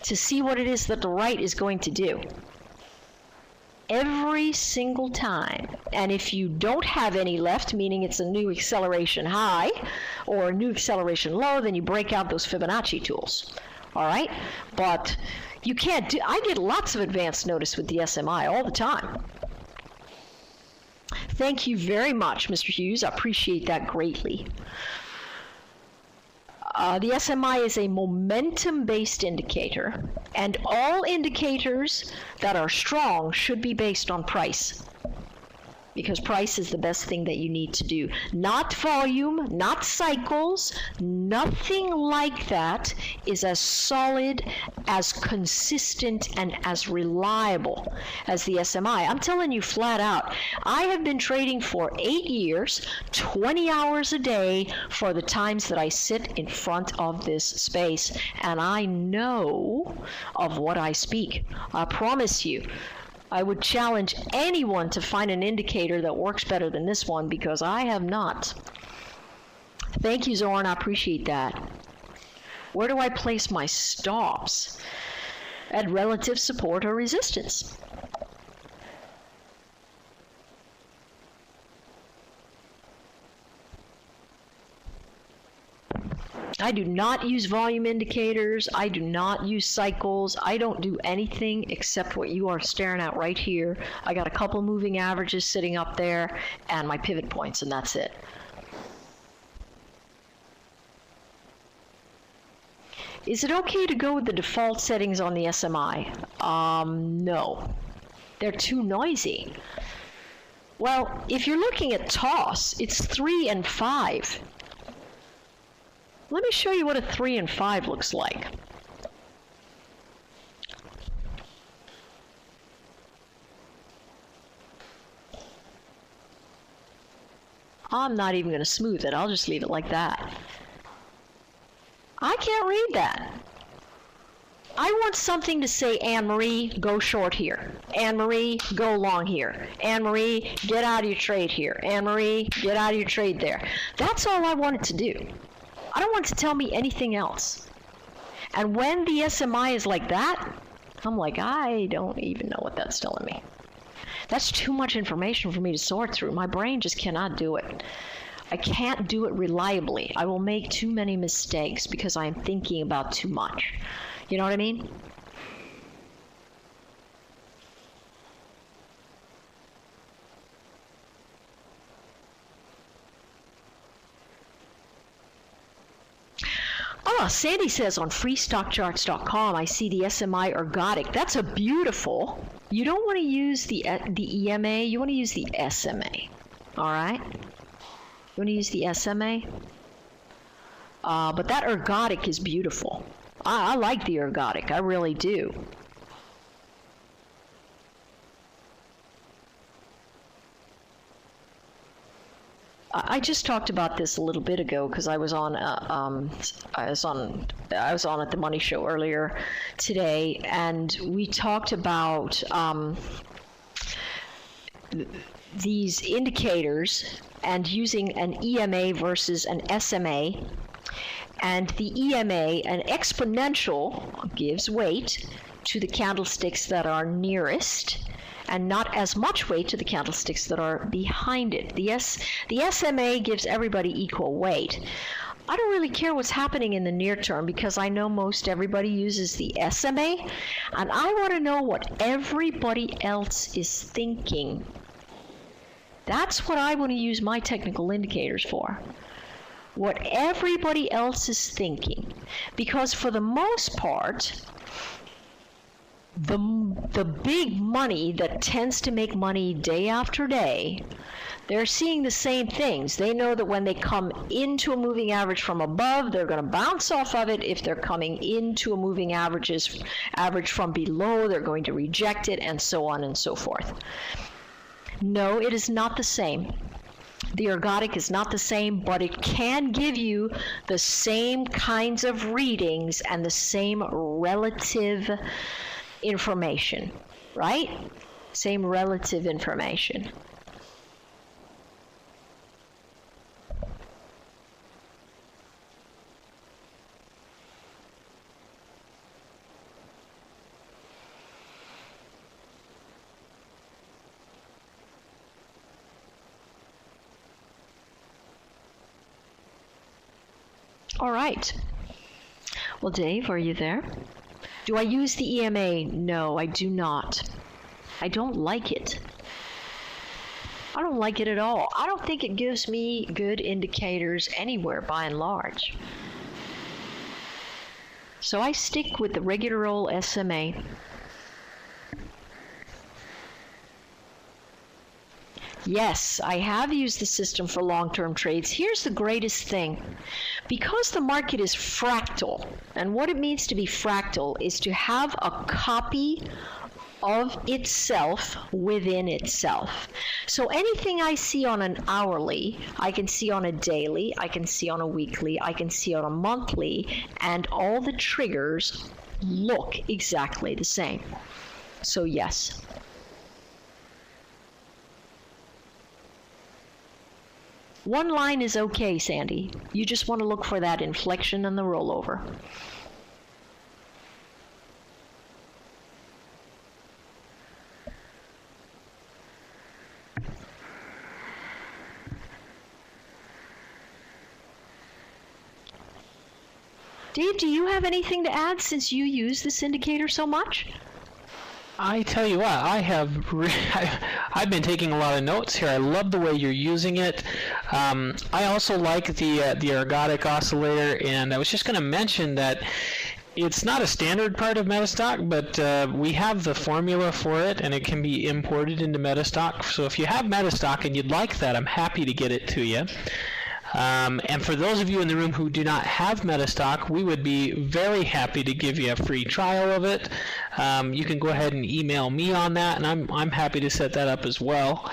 to see what it is that the right is going to do. Every single time. And if you don't have any left, meaning it's a new acceleration high or a new acceleration low, then you break out those Fibonacci tools. All right? But you can't do, I get lots of advance notice with the SMI all the time. Thank you very much, Mr. Hughes. I appreciate that greatly. The SMI is a momentum-based indicator, and all indicators that are strong should be based on price, because price is the best thing that you need to do. Not volume, not cycles, nothing like that is as solid, as consistent, and as reliable as the SMI. I'm telling you flat out, I have been trading for 8 years, 20 hours a day for the times that I sit in front of this space, and I know of what I speak. I promise you. I would challenge anyone to find an indicator that works better than this one, because I have not. Thank you, Zorn. I appreciate that. Where do I place my stops? At relative support or resistance. I do not use volume indicators. I do not use cycles. I don't do anything except what you are staring at right here. I got a couple moving averages sitting up there and my pivot points, and that's it. Is it okay to go with the default settings on the SMI? No. They're too noisy. Well, if you're looking at toss, it's 3 and 5. Let me show you what a 3 and 5 looks like. I'm not even going to smooth it. I'll just leave it like that. I can't read that. I want something to say, Anne-Marie, go short here. Anne-Marie, go long here. Anne-Marie, get out of your trade here. Anne-Marie, get out of your trade there. That's all I want it to do. I don't want it to tell me anything else. And when the SMI is like that, I'm like, I don't even know what that's telling me. That's too much information for me to sort through. My brain just cannot do it. I can't do it reliably. I will make too many mistakes because I am thinking about too much. You know what I mean? Oh, Sandy says on freestockcharts.com, I see the SMI ergodic. That's a beautiful. You don't want to use the EMA. You want to use the SMA. All right? You want to use the SMA? But that ergodic is beautiful. I like the ergodic. I really do. I just talked about this a little bit ago because I was on at the Money Show earlier today, and we talked about these indicators and using an EMA versus an SMA. And the EMA, an exponential, gives weight to the candlesticks that are nearest, and not as much weight to the candlesticks that are behind it. The SMA gives everybody equal weight. I don't really care what's happening in the near term because I know most everybody uses the SMA, and I want to know what everybody else is thinking. That's what I want to use my technical indicators for. What everybody else is thinking. Because for the most part, the big money that tends to make money day after day, they're seeing the same things. They know that when they come into a moving average from above, they're going to bounce off of it. If they're coming into a moving average from below, they're going to reject it, and so on and so forth. No, it is not the same. The ergodic is not the same, but it can give you the same kinds of readings and the same relative information, right? Same relative information. All right. Well, Dave, are you there? Do I use the EMA? No, I do not. I don't like it. I don't like it at all. I don't think it gives me good indicators anywhere by and large. So I stick with the regular old SMA. Yes, I have used the system for long-term trades. Here's the greatest thing. Because the market is fractal, and what it means to be fractal is to have a copy of itself within itself. So anything I see on an hourly, I can see on a daily, I can see on a weekly, I can see on a monthly, and all the triggers look exactly the same. So yes. One line is okay, Sandy. You just want to look for that inflection and the rollover. Dave, do you have anything to add since you use this indicator so much? I tell you what, I've been taking a lot of notes here. I love the way you're using it. I also like the ergodic oscillator, and I was just going to mention that it's not a standard part of Metastock, but we have the formula for it, and it can be imported into Metastock. So if you have Metastock and you'd like that, I'm happy to get it to you. And for those of you in the room who do not have Metastock, we would be very happy to give you a free trial of it. You can go ahead and email me on that, and I'm happy to set that up as well.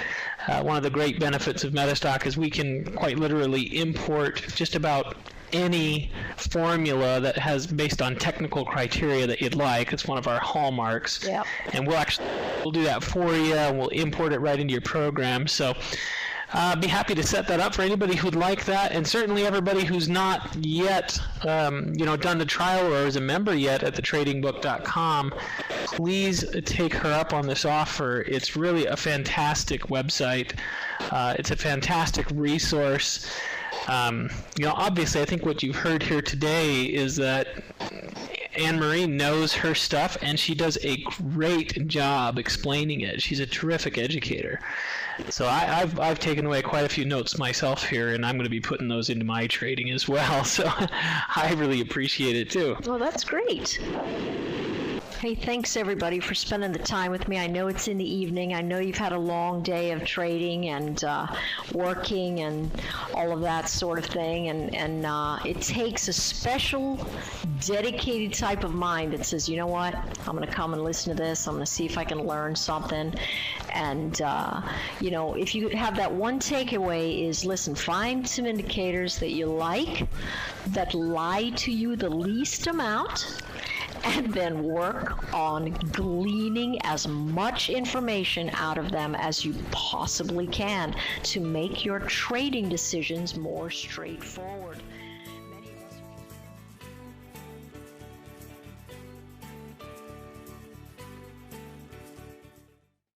One of the great benefits of Metastock is we can quite literally import just about any formula that has based on technical criteria that you'd like. It's one of our hallmarks. Yep. And we'll do that for you, and we'll import it right into your program. So be happy to set that up for anybody who'd like that, and certainly everybody who's not yet done the trial or is a member yet at thetradingbook.com. Please take her up on this offer. It's really a fantastic website. It's a fantastic resource. Obviously, I think what you've heard here today is that Anne-Marie knows her stuff, and she does a great job explaining it. She's a terrific educator. So I've taken away quite a few notes myself here, and I'm going to be putting those into my trading as well. So I really appreciate it too. Well, that's great. Hey, thanks everybody for spending the time with me. I know it's in the evening. I know you've had a long day of trading and working and all of that sort of thing. And it takes a special, dedicated type of mind that says, you know what, I'm going to come and listen to this. I'm going to see if I can learn something. And, if you have that one takeaway is, listen, find some indicators that you like, that lie to you the least amount, and then work on gleaning as much information out of them as you possibly can to make your trading decisions more straightforward.